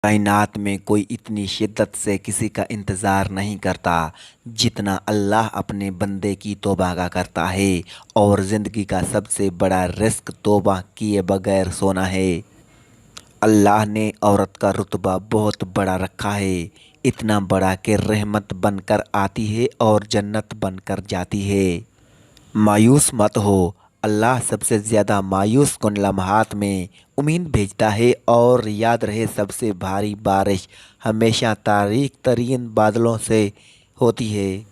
कायनात में कोई इतनी शिद्दत से किसी का इंतज़ार नहीं करता जितना अल्लाह अपने बंदे की तौबा का करता है। और ज़िंदगी का सबसे बड़ा रिस्क तौबा किए बगैर सोना है। अल्लाह ने औरत का रुतबा बहुत बड़ा रखा है, इतना बड़ा कि रहमत बनकर आती है और जन्नत बनकर जाती है। मायूस मत हो, अल्लाह सबसे ज़्यादा मायूस कुन लम्हात में उम्मीद भेजता है। और याद रहे, सबसे भारी बारिश हमेशा तारीक तरीन बादलों से होती है।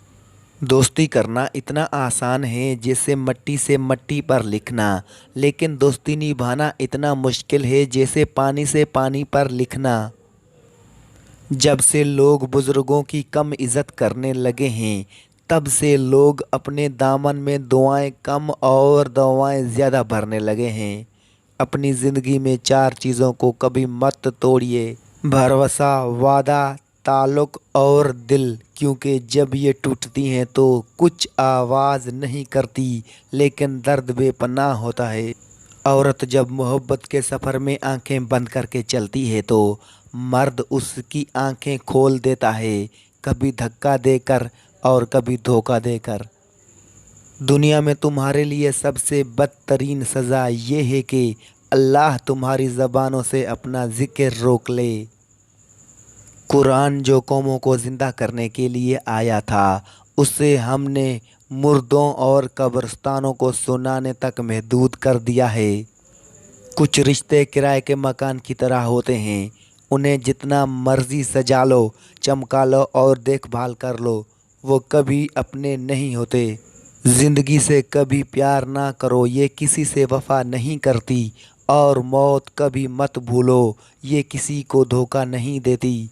दोस्ती करना इतना आसान है जैसे मिट्टी से मिट्टी पर लिखना, लेकिन दोस्ती निभाना इतना मुश्किल है जैसे पानी से पानी पर लिखना। जब से लोग बुज़ुर्गों की कम इज़्ज़त करने लगे हैं, तब से लोग अपने दामन में दुआएं कम और दवाएं ज़्यादा भरने लगे हैं। अपनी ज़िंदगी में चार चीज़ों को कभी मत तोड़िए: भरोसा, वादा, ताल्लुक़ और दिल। क्योंकि जब ये टूटती हैं तो कुछ आवाज़ नहीं करती, लेकिन दर्द बेपनाह होता है। औरत जब मोहब्बत के सफ़र में आंखें बंद करके चलती है तो मर्द उसकी आंखें खोल देता है, कभी धक्का देकर और कभी धोखा देकर। दुनिया में तुम्हारे लिए सबसे बदतरीन सज़ा ये है कि अल्लाह तुम्हारी ज़बानों से अपना ज़िक्र रोक ले। कुरान जो कौमों को ज़िंदा करने के लिए आया था, उसे हमने मुर्दों और कब्रिस्तानों को सुनाने तक महदूद कर दिया है। कुछ रिश्ते किराए के मकान की तरह होते हैं, उन्हें जितना मर्ज़ी सजा लो, चमका लो और देखभाल कर लो, वो कभी अपने नहीं होते। ज़िंदगी से कभी प्यार ना करो, ये किसी से वफ़ा नहीं करती। और मौत कभी मत भूलो, ये किसी को धोखा नहीं देती।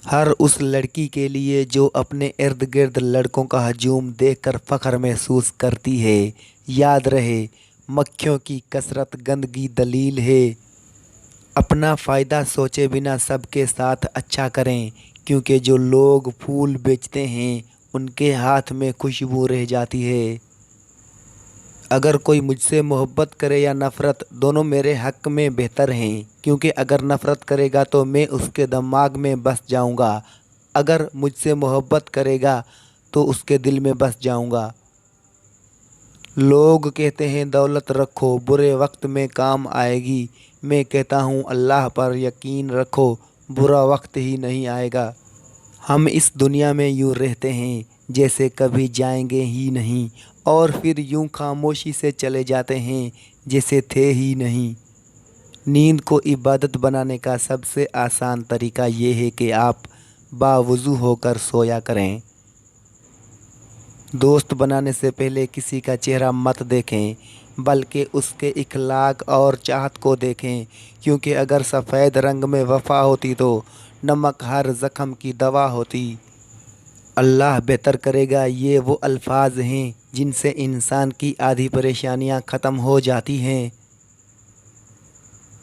हर उस लड़की के लिए जो अपने इर्द गिर्द लड़कों का हजूम देखकर फ़ख्र महसूस करती है, याद रहे, मक्खियों की कसरत गंदगी दलील है। अपना फ़ायदा सोचे बिना सबके साथ अच्छा करें, क्योंकि जो लोग फूल बेचते हैं उनके हाथ में खुशबू रह जाती है। अगर कोई मुझसे मोहब्बत करे या नफ़रत, दोनों मेरे हक़ में बेहतर हैं, क्योंकि अगर नफ़रत करेगा तो मैं उसके दिमाग में बस जाऊंगा, अगर मुझसे मोहब्बत करेगा तो उसके दिल में बस जाऊंगा। लोग कहते हैं दौलत रखो, बुरे वक्त में काम आएगी। मैं कहता हूँ अल्लाह पर यकीन रखो, बुरा वक्त ही नहीं आएगा। हम इस दुनिया में यूँ रहते हैं जैसे कभी जाएंगे ही नहीं, और फिर यूँ खामोशी से चले जाते हैं जैसे थे ही नहीं। नींद को इबादत बनाने का सबसे आसान तरीका ये है कि आप बावुज़ू होकर सोया करें। दोस्त बनाने से पहले किसी का चेहरा मत देखें, बल्कि उसके इखलाक और चाहत को देखें, क्योंकि अगर सफ़ेद रंग में वफ़ा होती तो नमक हर ज़ख्म की दवा होती। अल्लाह बेहतर करेगा, ये वो अल्फाज हैं जिनसे इंसान की आधी परेशानियां ख़त्म हो जाती हैं।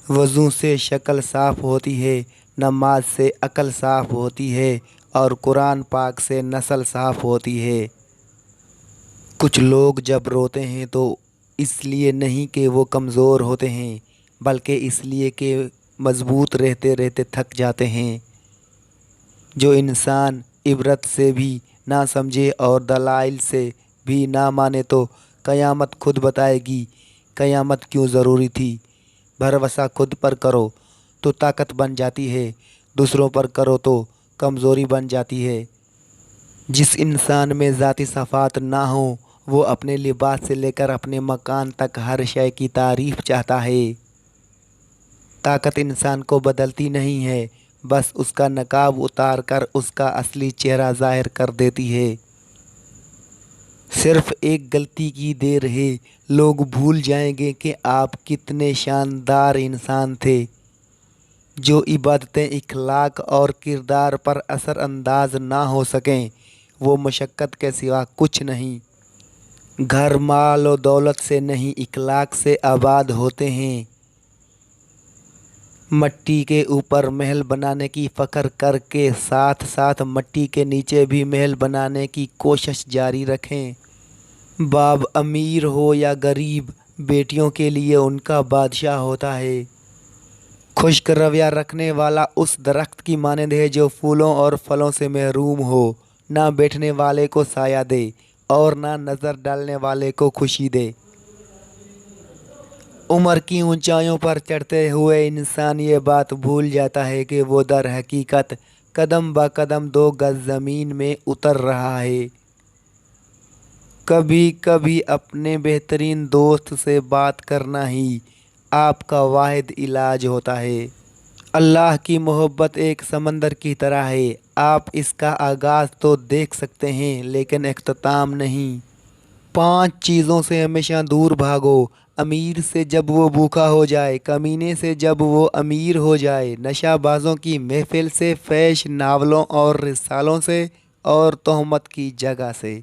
वज़ू से शक्ल साफ़ होती है, नमाज से अक़ल साफ़ होती है, और कुरान पाक से नस्ल साफ़ होती है। कुछ लोग जब रोते हैं तो इसलिए नहीं कि वो कमज़ोर होते हैं, बल्कि इसलिए कि मज़बूत रहते रहते थक जाते हैं। जो इंसान इबरत से भी ना समझे और दलाइल से भी ना माने तो क़यामत खुद बताएगी क़यामत क्यों ज़रूरी थी। भरोसा खुद पर करो तो ताकत बन जाती है, दूसरों पर करो तो कमज़ोरी बन जाती है। जिस इंसान में ज़ाती सफ़ात ना हो, वो अपने लिबास से लेकर अपने मकान तक हर शय की तारीफ़ चाहता है। ताकत इंसान को बदलती नहीं है, बस उसका नकाब उतार कर उसका असली चेहरा ज़ाहिर कर देती है। सिर्फ़ एक गलती की देर है, लोग भूल जाएंगे कि आप कितने शानदार इंसान थे। जो इबादतें इखलाक और किरदार पर असरअंदाज ना हो सकें, वो मशक्क़त के सिवा कुछ नहीं। घर माल और दौलत से नहीं, इखलाक से आबाद होते हैं। मट्टी के ऊपर महल बनाने की फ़ख्र करके साथ साथ मट्टी के नीचे भी महल बनाने की कोशिश जारी रखें। बाप अमीर हो या गरीब, बेटियों के लिए उनका बादशाह होता है। खुश्क रवैया रखने वाला उस दरख्त की मानंद है जो फूलों और फलों से महरूम हो, ना बैठने वाले को साया दे और ना नज़र डालने वाले को खुशी दे। उम्र की ऊंचाइयों पर चढ़ते हुए इंसान ये बात भूल जाता है कि वो दर हकीकत कदम ब कदम 2 गज ज़मीन में उतर रहा है। कभी कभी अपने बेहतरीन दोस्त से बात करना ही आपका वाहिद इलाज होता है। अल्लाह की मोहब्बत एक समंदर की तरह है, आप इसका आगाज़ तो देख सकते हैं लेकिन इख्तिताम नहीं। 5 चीज़ों से हमेशा दूर भागो। अमीर से जब वो भूखा हो जाए, कमीने से जब वो अमीर हो जाए, नशाबाजों की महफिल से, फैश नावलों और रिसालों से, और तोहमत की जगह से।